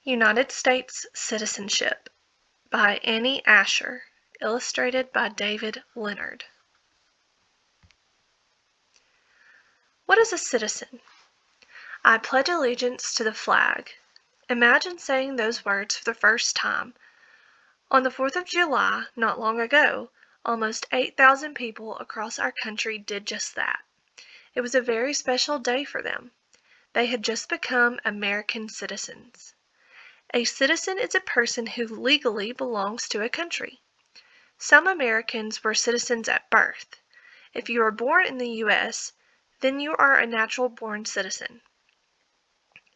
United States Citizenship by Annie Ascher, illustrated by David Leonard. What is a citizen? I pledge allegiance to the flag. Imagine saying those words for the first time. On the 4th of July, not long ago, almost 8,000 people across our country did just that. It was a very special day for them. They had just become American citizens. A citizen is a person who legally belongs to a country. Some Americans were citizens at birth. If you are born in the U.S., then you are a natural-born citizen.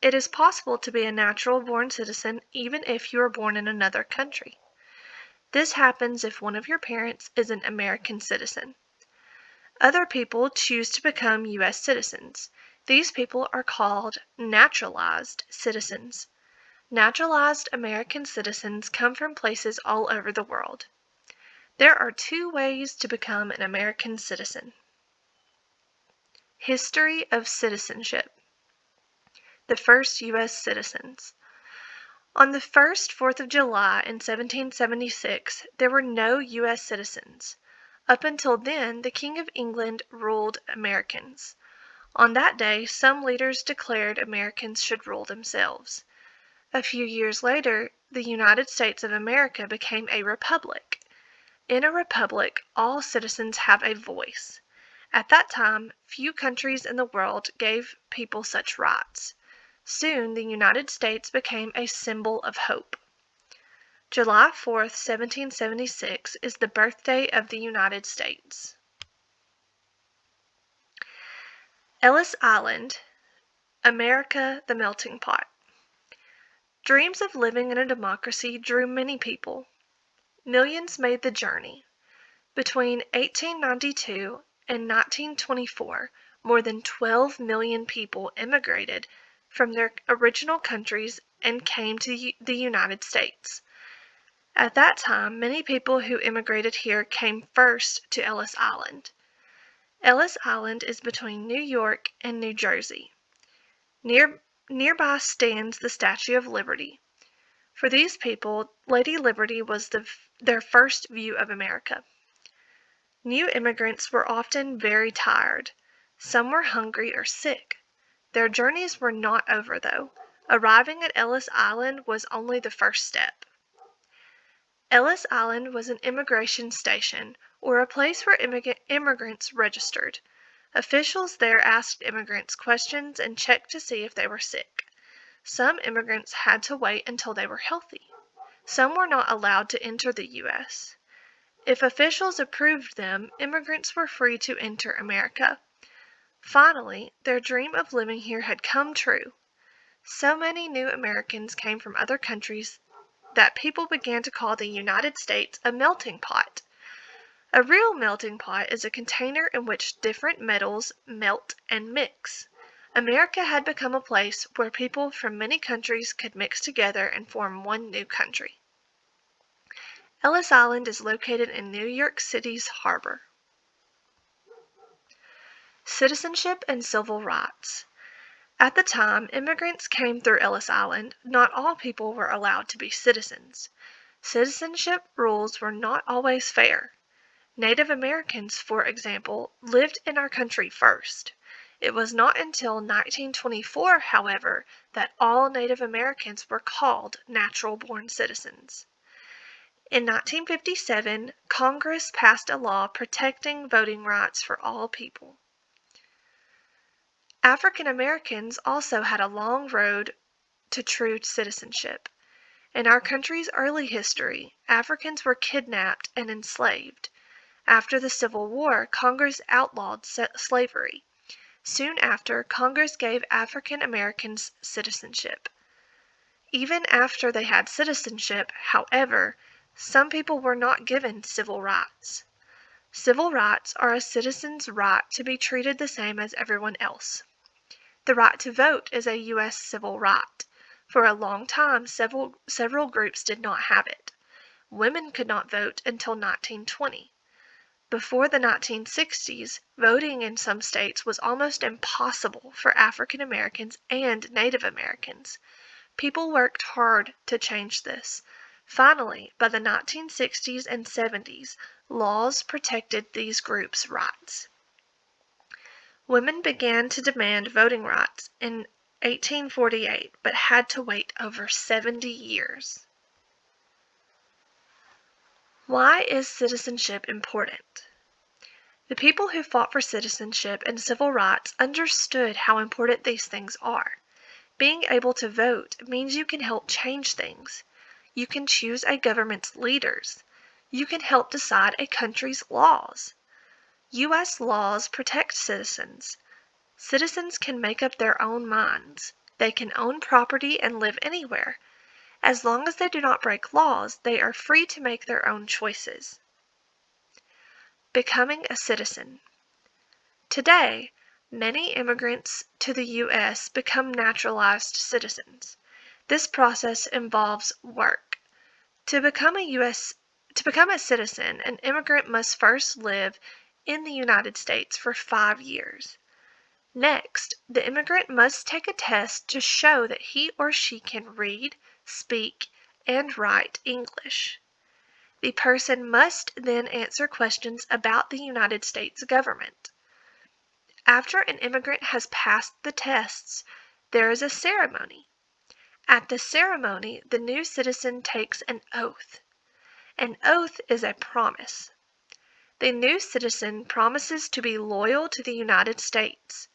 It is possible to be a natural-born citizen even if you are born in another country. This happens if one of your parents is an American citizen. Other people choose to become U.S. citizens. These people are called naturalized citizens. Naturalized American citizens come from places all over the world. There are two ways to become an American citizen. History of citizenship. The first U.S. citizens. On the first 4th of July in 1776, there were no U.S. citizens. Up until then, the King of England ruled Americans. On that day, some leaders declared Americans should rule themselves. A few years later, the United States of America became a republic. In a republic, all citizens have a voice. At that time, few countries in the world gave people such rights. Soon, the United States became a symbol of hope. July 4th, 1776 is the birthday of the United States. Ellis Island, America, the melting pot. Dreams of living in a democracy drew many people. Millions made the journey. Between 1892 and 1924, more than 12 million people immigrated from their original countries and came to the United States. At that time, many people who immigrated here came first to Ellis Island. Ellis Island is between New York and New Jersey. Nearby stands the Statue of Liberty. For these people, Lady Liberty was their first view of America. New immigrants were often very tired. Some were hungry or sick. Their journeys were not over, though. Arriving at Ellis Island was only the first step. Ellis Island was an immigration station, or a place where immigrants registered. Officials there asked immigrants questions and checked to see if they were sick. Some immigrants had to wait until they were healthy. Some were not allowed to enter the U.S. If officials approved them, immigrants were free to enter America. Finally, their dream of living here had come true. So many new Americans came from other countries that people began to call the United States a melting pot. A real melting pot is a container in which different metals melt and mix. America had become a place where people from many countries could mix together and form one new country. Ellis Island is located in New York City's harbor. Citizenship and civil rights. At the time immigrants came through Ellis Island, not all people were allowed to be citizens. Citizenship rules were not always fair. Native Americans, for example, lived in our country first. It was not until 1924, however, that all Native Americans were called natural-born citizens. In 1957, Congress passed a law protecting voting rights for all people. African Americans also had a long road to true citizenship. In our country's early history, Africans were kidnapped and enslaved. After the Civil War, Congress outlawed slavery. Soon after, Congress gave African Americans citizenship. Even after they had citizenship, however, some people were not given civil rights. Civil rights are a citizen's right to be treated the same as everyone else. The right to vote is a U.S. civil right. For a long time, several groups did not have it. Women could not vote until 1920. Before the 1960s, voting in some states was almost impossible for African Americans and Native Americans. People worked hard to change this. Finally, by the 1960s and 70s, laws protected these groups' rights. Women began to demand voting rights in 1848, but had to wait over 70 years. Why is citizenship important? The people who fought for citizenship and civil rights understood how important these things are. Being able to vote means you can help change things. You can choose a government's leaders. You can help decide a country's laws. U.S. laws protect citizens. Citizens can make up their own minds. They can own property and live anywhere. As long as they do not break laws, they are free to make their own choices. Becoming a citizen. Today, many immigrants to the U.S. become naturalized citizens. This process involves work. To become a citizen, an immigrant must first live in the United States for 5 years. Next, the immigrant must take a test to show that he or she can read, speak, and write English. The person must then answer questions about the United States government. After an immigrant has passed the tests, there is a ceremony. At the ceremony, the new citizen takes an oath. An oath is a promise. The new citizen promises to be loyal to the United States.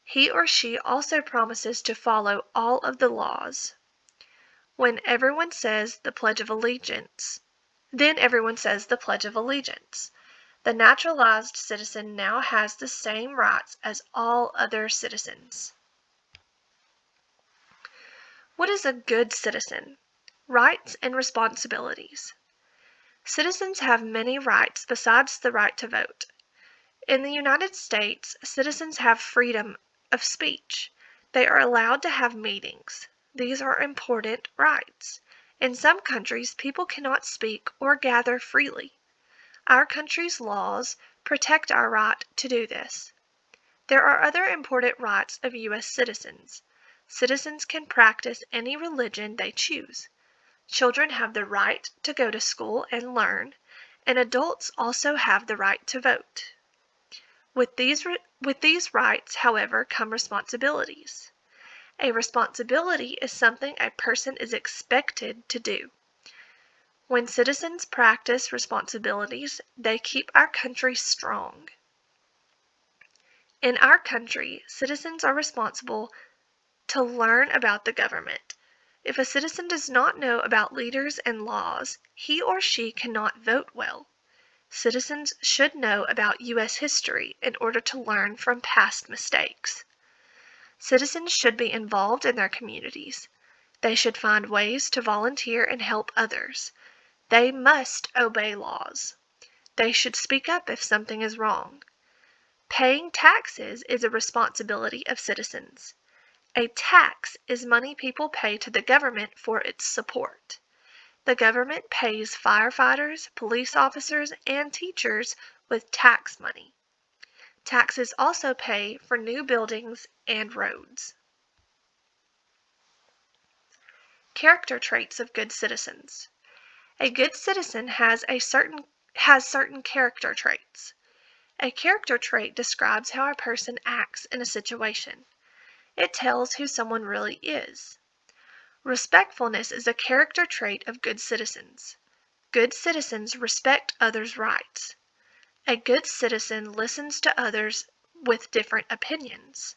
He or she also promises to follow all of the laws. When everyone says the Pledge of Allegiance, then everyone says the Pledge of Allegiance. The naturalized citizen now has the same rights as all other citizens. What is a good citizen? Rights and responsibilities. Citizens have many rights besides the right to vote. In the United States, citizens have freedom of speech. They are allowed to have meetings. These are important rights. In some countries, people cannot speak or gather freely. Our country's laws protect our right to do this. There are other important rights of U.S. citizens. Citizens can practice any religion they choose. Children have the right to go to school and learn, and adults also have the right to vote. With these rights, however, come responsibilities. A responsibility is something a person is expected to do. When citizens practice responsibilities, they keep our country strong. In our country, citizens are responsible to learn about the government. If a citizen does not know about leaders and laws, he or she cannot vote well. Citizens should know about U.S. history in order to learn from past mistakes. Citizens should be involved in their communities. They should find ways to volunteer and help others. They must obey laws. They should speak up if something is wrong. Paying taxes is a responsibility of citizens. A tax is money people pay to the government for its support. The government pays firefighters, police officers, and teachers with tax money. Taxes also pay for new buildings and roads. Character traits of good citizens. A good citizen has certain character traits. A character trait describes how a person acts in a situation. It tells who someone really is. Respectfulness is a character trait of good citizens. Good citizens respect others' rights. A good citizen listens to others with different opinions.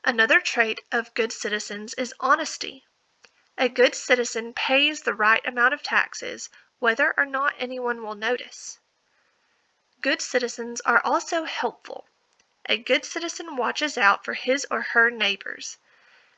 Another trait of good citizens is honesty. A good citizen pays the right amount of taxes, whether or not anyone will notice. Good citizens are also helpful. A good citizen watches out for his or her neighbors.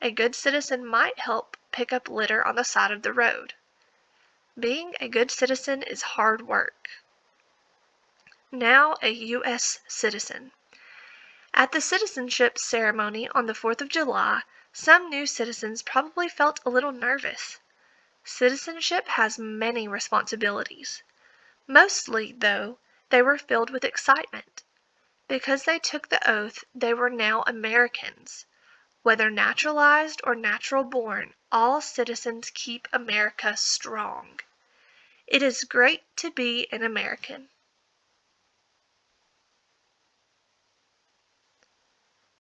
A good citizen might help pick up litter on the side of the road. Being a good citizen is hard work. Now a U.S. citizen. At the citizenship ceremony on the 4th of July, some new citizens probably felt a little nervous. Citizenship has many responsibilities. Mostly, though, they were filled with excitement. Because they took the oath, they were now Americans. Whether naturalized or natural born, all citizens keep America strong. It is great to be an American.